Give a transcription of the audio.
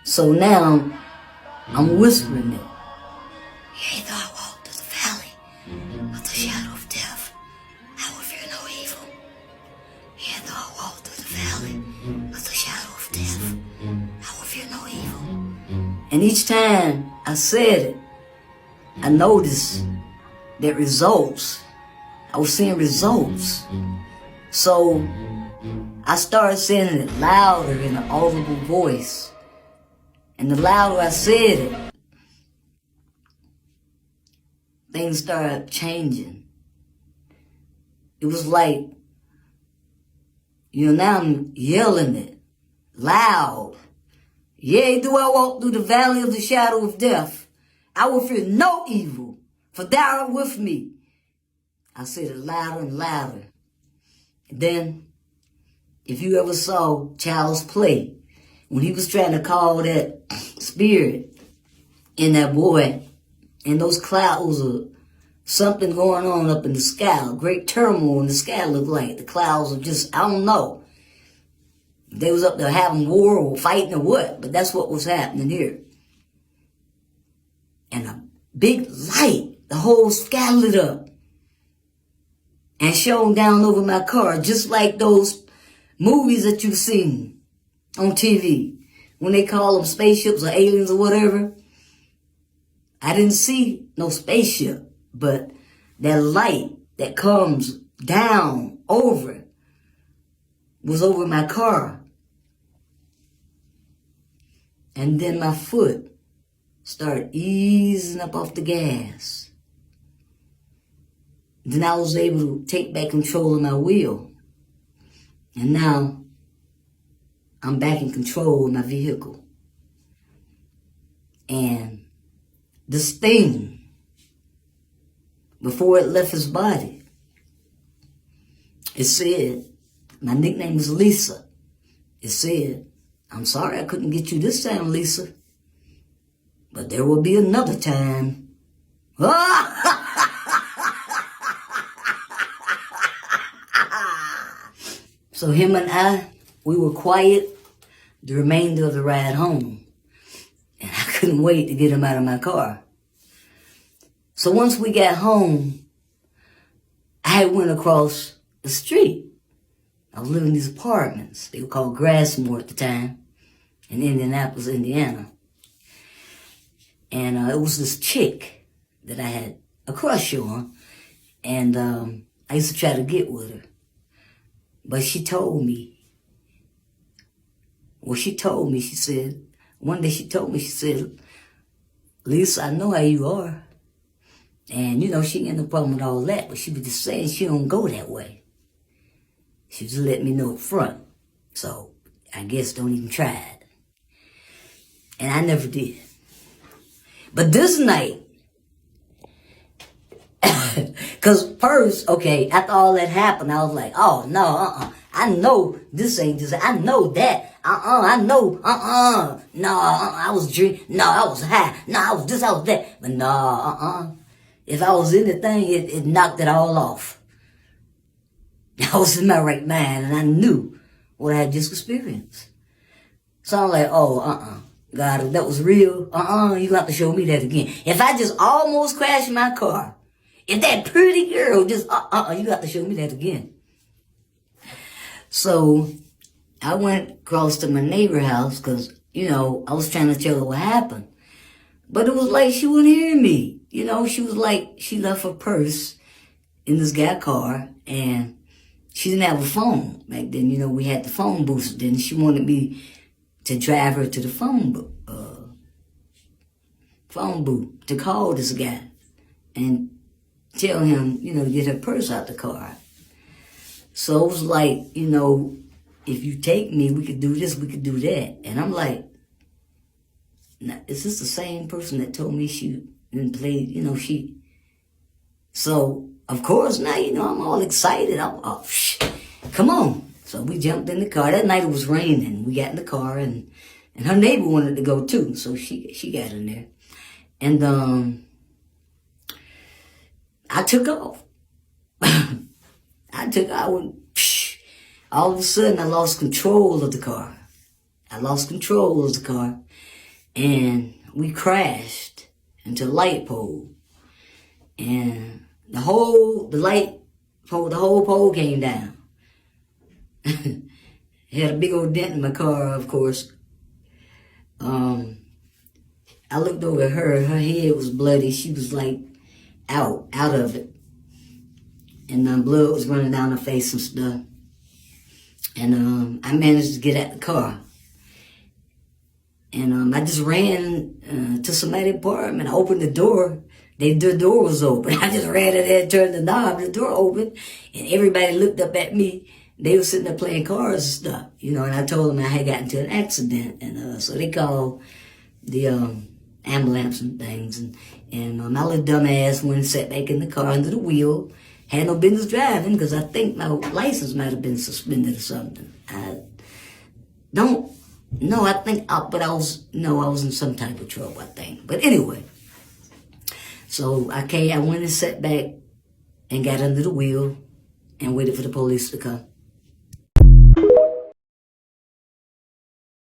So now I'm whispering it. Yea, though I walk through the valley of the shadow of death, I will fear no evil. Yea, though I walk through the valley of the shadow of death, I will fear no evil. And each time I said it, I noticed that results. I was seeing results. So I started saying it louder in an audible voice. And the louder I said it, things started changing. It was like, now I'm yelling it loud. Yea, do I walk through the valley of the shadow of death, I will fear no evil, for thou art with me. I said it louder and louder. And then, if you ever saw Child's Play, when he was trying to call that spirit in that boy, and those clouds of something going on up in the sky, great turmoil in the sky looked like. The clouds are just, I don't know. They was up there having war or fighting or what, but that's what was happening here. And a big light, the whole sky lit up and shone down over my car, just like those movies that you've seen on TV, when they call them spaceships or aliens or whatever. I didn't see no spaceship, but that light that comes down over was over my car. And then my foot started easing up off the gas. Then I was able to take back control of my wheel. And now I'm back in control of my vehicle. And this thing, before it left his body, it said, my nickname is Lisa. It said, I'm sorry I couldn't get you this time, Lisa, but there will be another time. So him and I, we were quiet the remainder of the ride home. And I couldn't wait to get him out of my car. So once we got home, I went across the street. I was living in these apartments. They were called Grassmore at the time, in Indianapolis, Indiana. And it was this chick that I had a crush on. And I used to try to get with her. But she told me, she said, one day she told me, she said, Lisa, I know how you are. And, she ain't got no problem with all that, but she was just saying she don't go that way. She just let me know up front. So, I guess don't even try it. And I never did. But this night, because first, okay, after all that happened, I was like, oh, no, I know this ain't just, I know that. I know, no, I was drinking, no, I was high, no, I was this, I was that. But no, if I was in the thing, it knocked it all off. I was in my right mind, and I knew what I had just experienced. So I'm like, oh, God, if that was real, you got to show me that again. If I just almost crashed my car, if that pretty girl just, you got to show me that again. So I went across to my neighbor's house because, I was trying to tell her what happened. But it was like she wouldn't hear me. She was like, she left her purse in this guy's car and she didn't have a phone. Back then, we had the phone booth. Then she wanted me to drive her to the phone booth to call this guy and tell him, to get her purse out the car. So it was like, if you take me, we could do this, we could do that. And I'm like, now, is this the same person that told me she didn't play, So, of course, now, I'm all excited. Come on. So we jumped in the car. That night it was raining. We got in the car, and her neighbor wanted to go too. So she got in there. And I took off. I went, all of a sudden I lost control of the car. And we crashed into a light pole. And the whole pole came down. It had a big old dent in my car, of course. I looked over at her. Her head was bloody. She was like out of it. And blood was running down her face and stuff. And I managed to get out the car. And I just ran to somebody's apartment. I opened the door. The door was open. I just ran in there, turned the knob, the door opened, and everybody looked up at me. They were sitting there playing cards and stuff, and I told them I had gotten into an accident. And so they called the ambulance and things. And my little dumbass went and sat back in the car under the wheel. Had no business driving because I think my license might have been suspended or something. I was in some type of trouble, I think. But anyway, so I went and sat back and got under the wheel and waited for the police to come.